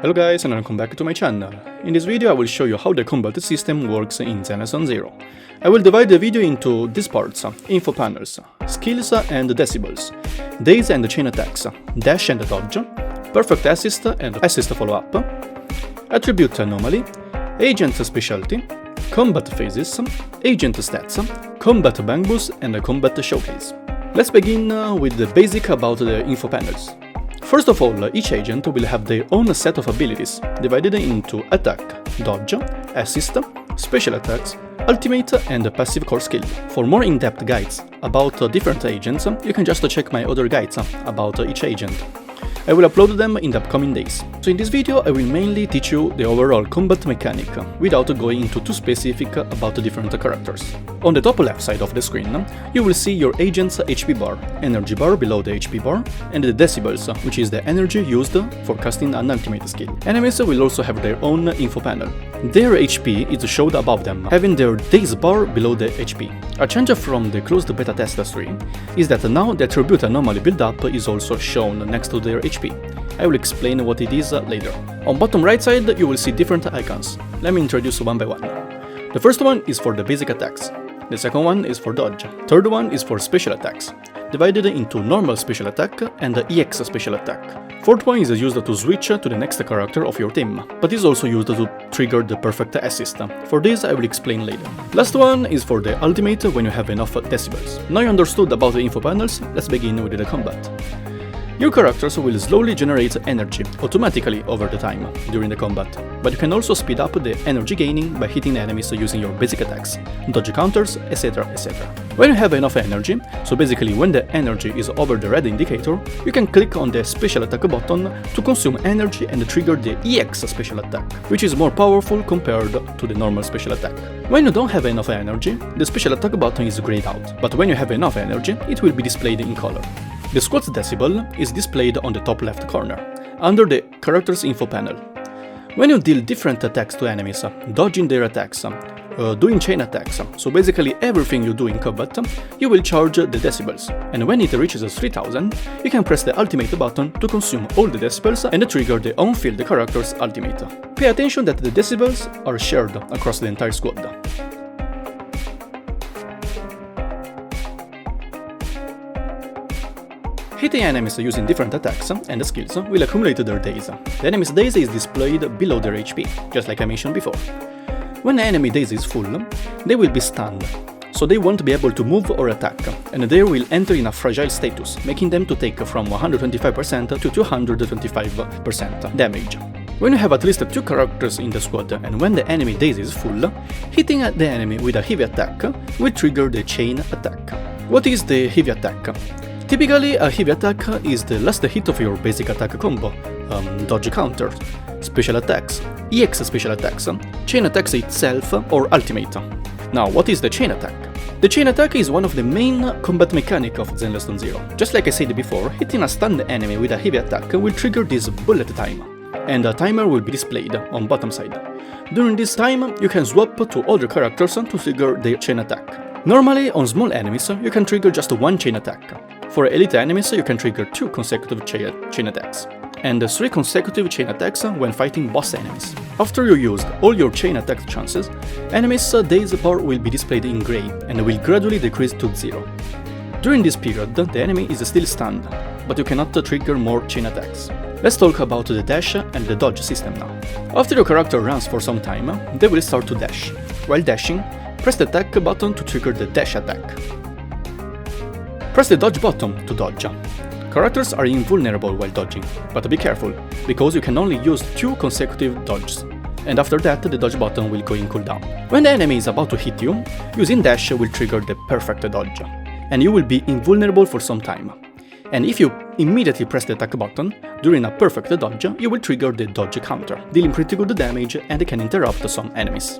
Hello guys and welcome back to my channel. In this video I will show you how the combat system works in Zenless Zone Zero. I will divide the video into these parts: info panels, skills and decibels, daze and chain attacks, dash and dodge, perfect assist and assist follow-up, attribute anomaly, agent specialty, combat phases, agent stats, combat Bangboos and combat showcase. Let's begin with the basic about the info panels. First of all, each agent will have their own set of abilities, divided into attack, dodge, assist, special attacks, ultimate and passive core skill. For more in-depth guides about different agents, you can just check my other guides about each agent. I will upload them in the upcoming days. So in this video I will mainly teach you the overall combat mechanic, without going into too specific about the different characters. On the top left side of the screen, you will see your agent's HP bar, energy bar below the HP bar, and the decibels, which is the energy used for casting an ultimate skill. Enemies will also have their own info panel. Their HP is showed above them, having their Daze bar below the HP. A change from the closed beta test screen is that now the attribute anomaly build-up is also shown next to their HP. I will explain what it is later. On bottom right side you will see different icons. Let me introduce one by one. The first one is for the basic attacks. The second one is for dodge. Third one is for special attacks, divided into normal special attack and EX special attack. Fourth one is used to switch to the next character of your team, but is also used to trigger the perfect assist. For this I will explain later. Last one is for the ultimate when you have enough decibels. Now you understood about the info panels, let's begin with the combat. Your characters will slowly generate energy automatically over the time during the combat, but you can also speed up the energy gaining by hitting enemies using your basic attacks, dodge counters, etc, etc. When you have enough energy, so basically when the energy is over the red indicator, you can click on the special attack button to consume energy and trigger the EX special attack, which is more powerful compared to the normal special attack. When you don't have enough energy, the special attack button is grayed out, but when you have enough energy, it will be displayed in color. The squad's decibel is displayed on the top left corner, under the character's info panel. When you deal different attacks to enemies, dodging their attacks, doing chain attacks, so basically everything you do in combat, you will charge the decibels, and when it reaches 3000, you can press the ultimate button to consume all the decibels and trigger the on-field character's ultimate. Pay attention that the decibels are shared across the entire squad. Hitting enemies using different attacks and skills will accumulate their daze. The enemy's daze is displayed below their HP, just like I mentioned before. When the enemy daze is full, they will be stunned, so they won't be able to move or attack, and they will enter in a fragile status, making them to take from 125% to 225% damage. When you have at least 2 characters in the squad and when the enemy daze is full, hitting the enemy with a heavy attack will trigger the chain attack. What is the heavy attack? Typically, a heavy attack is the last hit of your basic attack combo, dodge counters, special attacks, EX special attacks, chain attacks itself, or ultimate. Now, what is the chain attack? The chain attack is one of the main combat mechanics of Zenless Zone Zero. Just like I said before, hitting a stunned enemy with a heavy attack will trigger this bullet time, and a timer will be displayed on bottom side. During this time, you can swap to other characters to trigger their chain attack. Normally, on small enemies, you can trigger just one chain attack. For elite enemies, you can trigger 2 consecutive chain attacks, and 3 consecutive chain attacks when fighting boss enemies. After you used all your chain attack chances, enemies' daze bar will be displayed in grey and will gradually decrease to 0. During this period, the enemy is still stunned, but you cannot trigger more chain attacks. Let's talk about the dash and the dodge system now. After your character runs for some time, they will start to dash. While dashing, press the attack button to trigger the dash attack. Press the dodge button to dodge. Characters are invulnerable while dodging, but be careful, because you can only use 2 consecutive dodges, and after that the dodge button will go in cooldown. When the enemy is about to hit you, using dash will trigger the perfect dodge, and you will be invulnerable for some time. And if you immediately press the attack button, during a perfect dodge, you will trigger the dodge counter, dealing pretty good damage and can interrupt some enemies.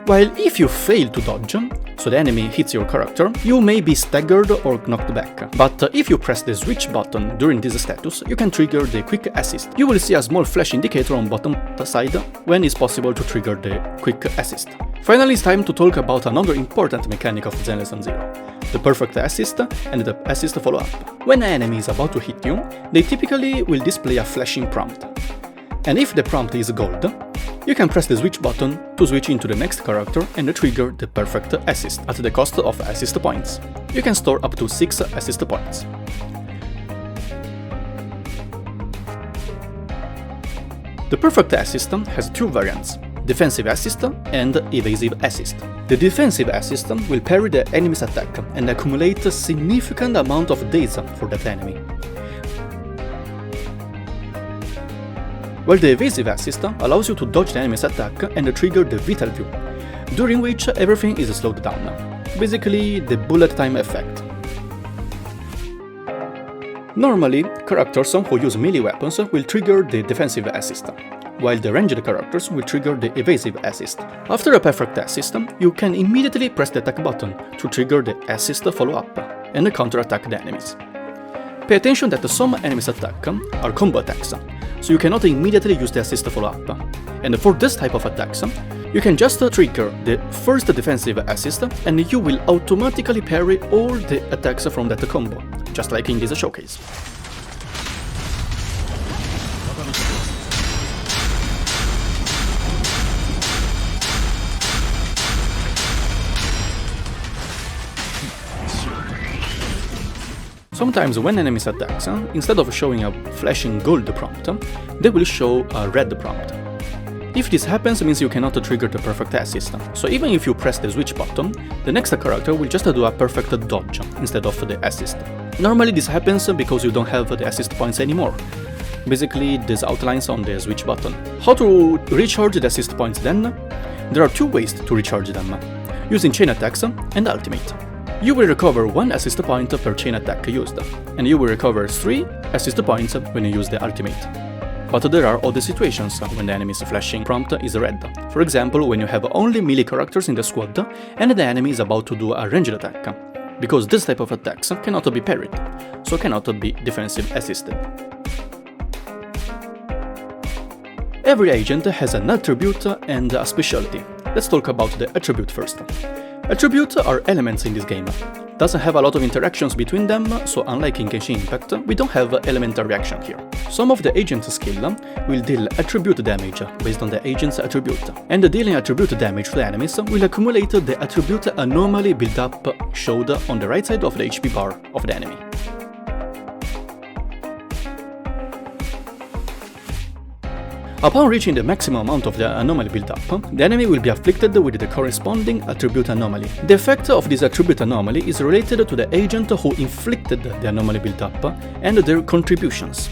While if you fail to dodge, so the enemy hits your character, you may be staggered or knocked back. But if you press the switch button during this status, you can trigger the quick assist. You will see a small flash indicator on bottom side when it's possible to trigger the quick assist. Finally, it's time to talk about another important mechanic of Zenless Zone Zero: the perfect assist and the assist follow-up. When an enemy is about to hit you, they typically will display a flashing prompt. And if the prompt is gold, you can press the switch button to switch into the next character and trigger the perfect assist at the cost of assist points. You can store up to 6 assist points. The perfect assist has two variants: defensive assist and evasive assist. The defensive assist will parry the enemy's attack and accumulate a significant amount of daze for that enemy. While the evasive assist allows you to dodge the enemy's attack and trigger the vital view, during which everything is slowed down. Basically, the bullet time effect. Normally, characters who use melee weapons will trigger the defensive assist, while the ranged characters will trigger the evasive assist. After a perfect assist, you can immediately press the attack button to trigger the assist follow-up and counter-attack the enemies. Pay attention that some enemies' attacks are combo attacks, so you cannot immediately use the assist follow-up. And for this type of attacks, you can just trigger the first defensive assist and you will automatically parry all the attacks from that combo, just like in this showcase. Sometimes when enemies attack, instead of showing a flashing gold prompt, they will show a red prompt. If this happens, it means you cannot trigger the perfect assist, so even if you press the switch button, the next character will just do a perfect dodge instead of the assist. Normally this happens because you don't have the assist points anymore. Basically, this outlines on the switch button. How to recharge the assist points then? There are two ways to recharge them, using chain attacks and ultimate. You will recover 1 assist point per chain attack used, and you will recover 3 assist points when you use the ultimate. But there are other situations when the enemy's flashing prompt is red. For example, when you have only melee characters in the squad and the enemy is about to do a ranged attack, because this type of attacks cannot be parried, so cannot be defensive assisted. Every agent has an attribute and a specialty. Let's talk about the attribute first. Attributes are elements in this game. Doesn't have a lot of interactions between them, so unlike in Genshin Impact, we don't have elemental reaction here. Some of the agent's skill will deal attribute damage based on the agent's attribute, and dealing attribute damage to the enemies will accumulate the attribute anomaly build-up showed on the right side of the HP bar of the enemy. Upon reaching the maximum amount of the anomaly build-up, the enemy will be afflicted with the corresponding attribute anomaly. The effect of this attribute anomaly is related to the agent who inflicted the anomaly build-up and their contributions.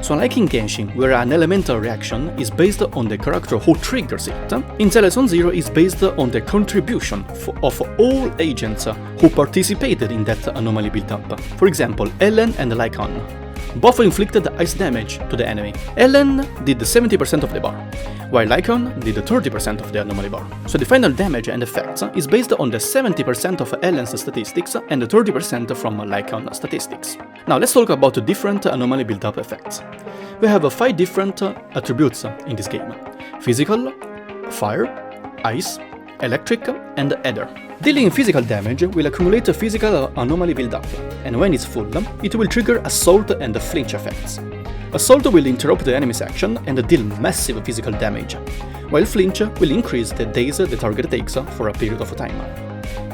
So unlike in Genshin, where an elemental reaction is based on the character who triggers it, in Zenless Zone Zero is based on the contribution of all agents who participated in that anomaly build-up. For example, Ellen and Lycon. Both inflicted ice damage to the enemy. Ellen did 70% of the bar, while Lycon did 30% of the anomaly bar. So the final damage and effects is based on the 70% of Ellen's statistics and 30% from Lycon's statistics. Now let's talk about the different anomaly build-up effects. We have 5 different attributes in this game: physical, fire, ice, electric, and ether. Dealing physical damage will accumulate a physical anomaly build-up, and when it's full, it will trigger assault and flinch effects. Assault will interrupt the enemy's action and deal massive physical damage, while flinch will increase the daze the target takes for a period of time.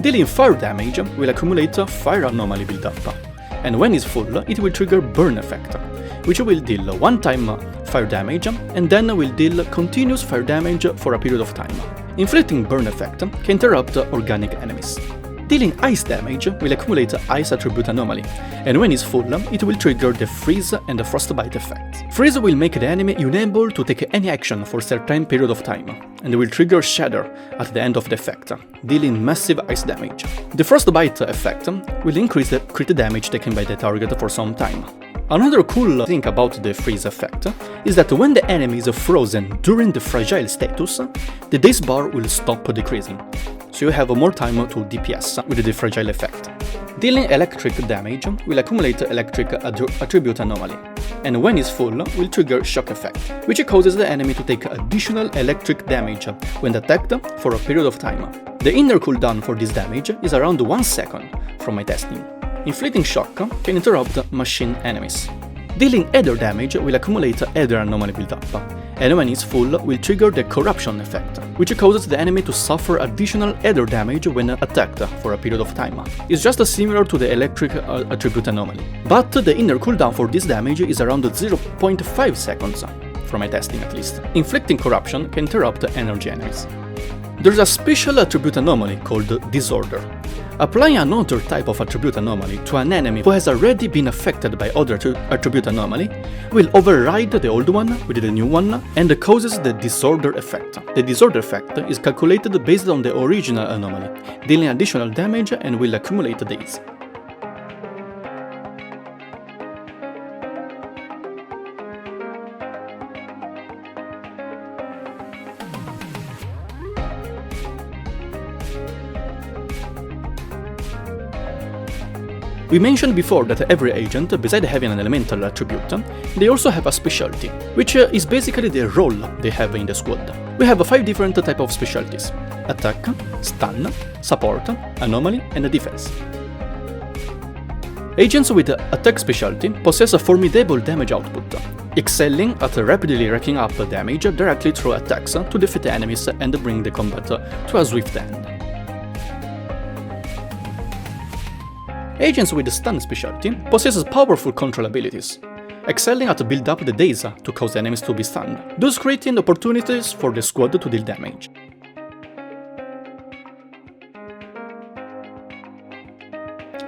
Dealing fire damage will accumulate a fire anomaly build-up, and when it's full, it will trigger burn effect, which will deal one-time fire damage and then will deal continuous fire damage for a period of time. Inflicting burn effect can interrupt organic enemies. Dealing ice damage will accumulate ice attribute anomaly, and when it's full, it will trigger the freeze and the frostbite effect. Freeze will make the enemy unable to take any action for a certain period of time, and will trigger shatter at the end of the effect, dealing massive ice damage. The frostbite effect will increase the crit damage taken by the target for some time. Another cool thing about the freeze effect is that when the enemy is frozen during the fragile status, the daze bar will stop decreasing, so you have more time to DPS with the fragile effect. Dealing electric damage will accumulate electric attribute anomaly, and when it's full, will trigger shock effect, which causes the enemy to take additional electric damage when attacked for a period of time. The inner cooldown for this damage is around 1 second from my testing. Inflicting shock can interrupt machine enemies. Dealing ether damage will accumulate ether anomaly build-up, and when it's full will trigger the corruption effect, which causes the enemy to suffer additional ether damage when attacked for a period of time. It's just similar to the electric attribute anomaly, but the inner cooldown for this damage is around 0.5 seconds, from my testing at least. Inflicting corruption can interrupt energy enemies. There's a special attribute anomaly called Disorder. Applying another type of attribute anomaly to an enemy who has already been affected by other attribute anomaly will override the old one with the new one and causes the disorder effect. The disorder effect is calculated based on the original anomaly, dealing additional damage and will accumulate days. We mentioned before that every agent, besides having an elemental attribute, they also have a specialty, which is basically the role they have in the squad. We have 5 different types of specialties: attack, stun, support, anomaly, and defense. Agents with attack specialty possess a formidable damage output, excelling at rapidly racking up damage directly through attacks to defeat enemies and bring the combat to a swift end. Agents with the stun specialty possess powerful control abilities, excelling at build up the Daze to cause enemies to be stunned, thus creating opportunities for the squad to deal damage.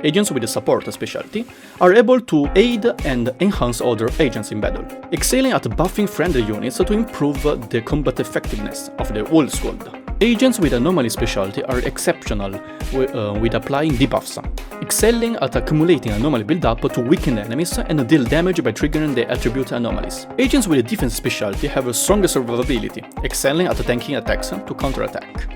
Agents with the support specialty are able to aid and enhance other agents in battle, excelling at buffing friendly units to improve the combat effectiveness of the whole squad. Agents with anomaly specialty are exceptional with applying debuffs, excelling at accumulating anomaly build-up to weaken enemies and deal damage by triggering the attribute anomalies. Agents with a defense specialty have a stronger survivability, excelling at tanking attacks to counterattack.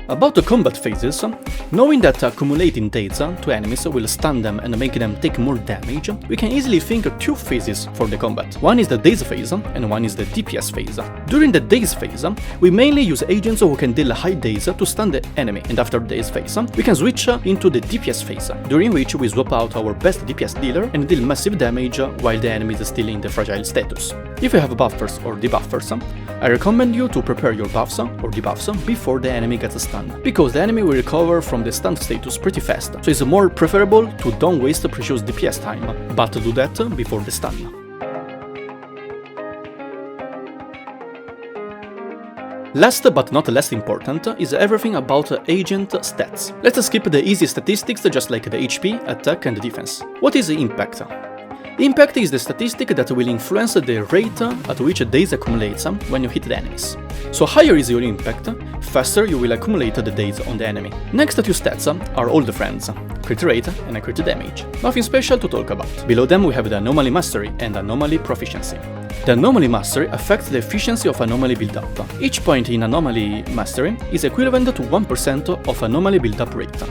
About the combat phases, knowing that accumulating Daze to enemies will stun them and make them take more damage, we can easily think of 2 phases for the combat. One is the Daze phase and one is the DPS phase. During the Daze phase, we mainly use agents who can deal high Daze to stun the enemy, and after Daze phase, we can switch into the DPS phase, during which we swap out our best DPS dealer and deal massive damage while the enemy is still in the fragile status. If you have buffers or debuffers, I recommend you to prepare your buffs or debuffs before the enemy gets stunned, because the enemy will recover from the stunned status pretty fast, so it's more preferable to don't waste precious DPS time, but do that before the stun. Last but not less important is everything about agent stats. Let's skip the easy statistics just like the HP, attack and defense. What is impact? Impact is the statistic that will influence the rate at which Daze accumulates when you hit the enemies. So higher is your impact, faster you will accumulate the Daze on the enemy. Next 2 stats are all the friends, crit rate and crit damage. Nothing special to talk about. Below them we have the Anomaly Mastery and Anomaly Proficiency. The Anomaly Mastery affects the efficiency of Anomaly build-up. Each point in Anomaly Mastery is equivalent to 1% of Anomaly build-up rate.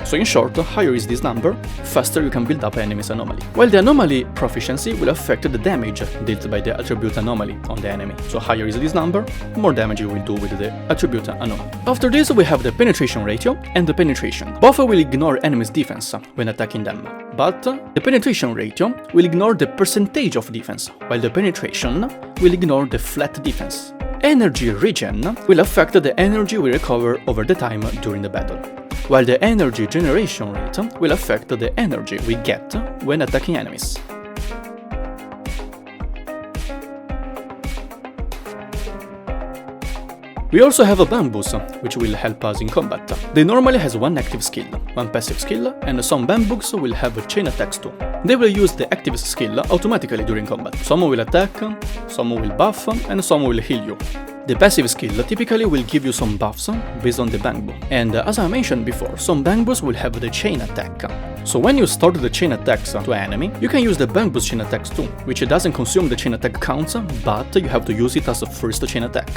So in short, higher is this number, faster you can build up enemy's anomaly. While the anomaly proficiency will affect the damage dealt by the attribute anomaly on the enemy. So higher is this number, more damage you will do with the attribute anomaly. After this we have the penetration ratio and the penetration. Both will ignore enemy's defense when attacking them, but the penetration ratio will ignore the percentage of defense, while the penetration will ignore the flat defense. Energy regen will affect the energy we recover over the time during the battle, while the energy generation rate will affect the energy we get when attacking enemies. We also have a Bangboos, which will help us in combat. They normally has one active skill, one passive skill, and some Bangboos will have chain attacks too. They will use the active skill automatically during combat. Some will attack, some will buff, and some will heal you. The passive skill typically will give you some buffs based on the Bangboo. And as I mentioned before, some Bangboos will have the chain attack. So when you start the chain attacks to an enemy, you can use the Bangboos chain attacks too, which doesn't consume the chain attack counts, but you have to use it as a first chain attack.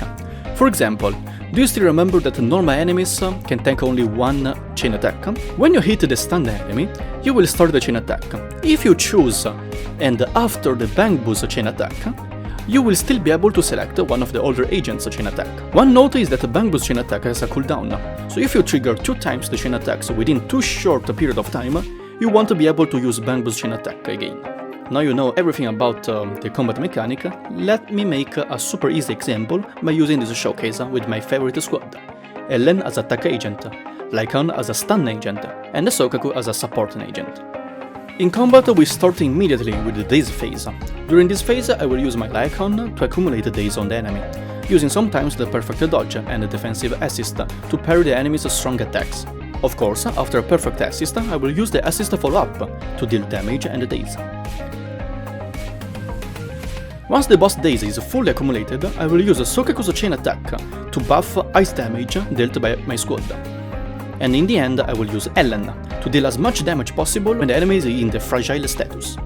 For example, do you still remember that normal enemies can tank only one chain attack? When you hit the stunned enemy, you will start the chain attack. If you choose and after the Bangboos chain attack, you will still be able to select one of the older agents' chain attack. One note is that Bangboos chain attack has a cooldown, so if you trigger 2 times the chain attacks within too short a period of time, you want to be able to use Bangboos chain attack again. Now you know everything about the combat mechanic, let me make a super easy example by using this showcase with my favorite squad. Ellen as attack agent, Lycan as a stun agent, and Sokaku as a support agent. In combat we start immediately with the Daze phase. During this phase I will use my Lycan to accumulate Daze on the enemy, using sometimes the perfect dodge and the defensive assist to parry the enemy's strong attacks. Of course, after a perfect assist I will use the assist follow-up to deal damage and Daze. Once the boss Daze is fully accumulated, I will use Sokaku's chain attack to buff ice damage dealt by my squad. And in the end I will use Ellen to deal as much damage possible when the enemy is in the fragile status.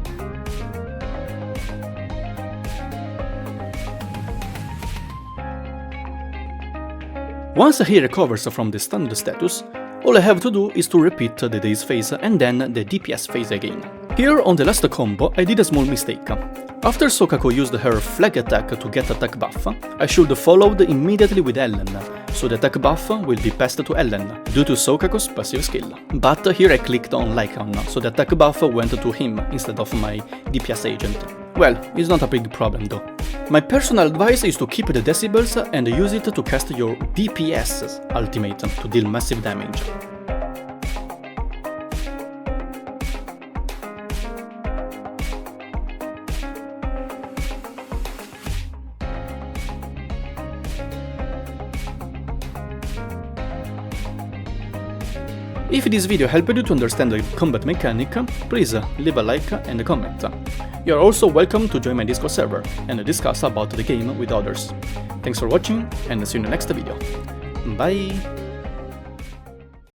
Once he recovers from the stunned status, all I have to do is to repeat the Daze phase and then the DPS phase again. Here on the last combo I did a small mistake. After Sokaku used her flag attack to get attack buff, I should followed immediately with Ellen, so the attack buff will be passed to Ellen, due to Sokaku's passive skill. But here I clicked on Lycan, so the attack buff went to him instead of my DPS agent. Well, it's not a big problem though. My personal advice is to keep the Decibels and use it to cast your DPS ultimate to deal massive damage. If this video helped you to understand the combat mechanic, please leave a like and a comment. You are also welcome to join my Discord server and discuss about the game with others. Thanks for watching and see you in the next video. Bye!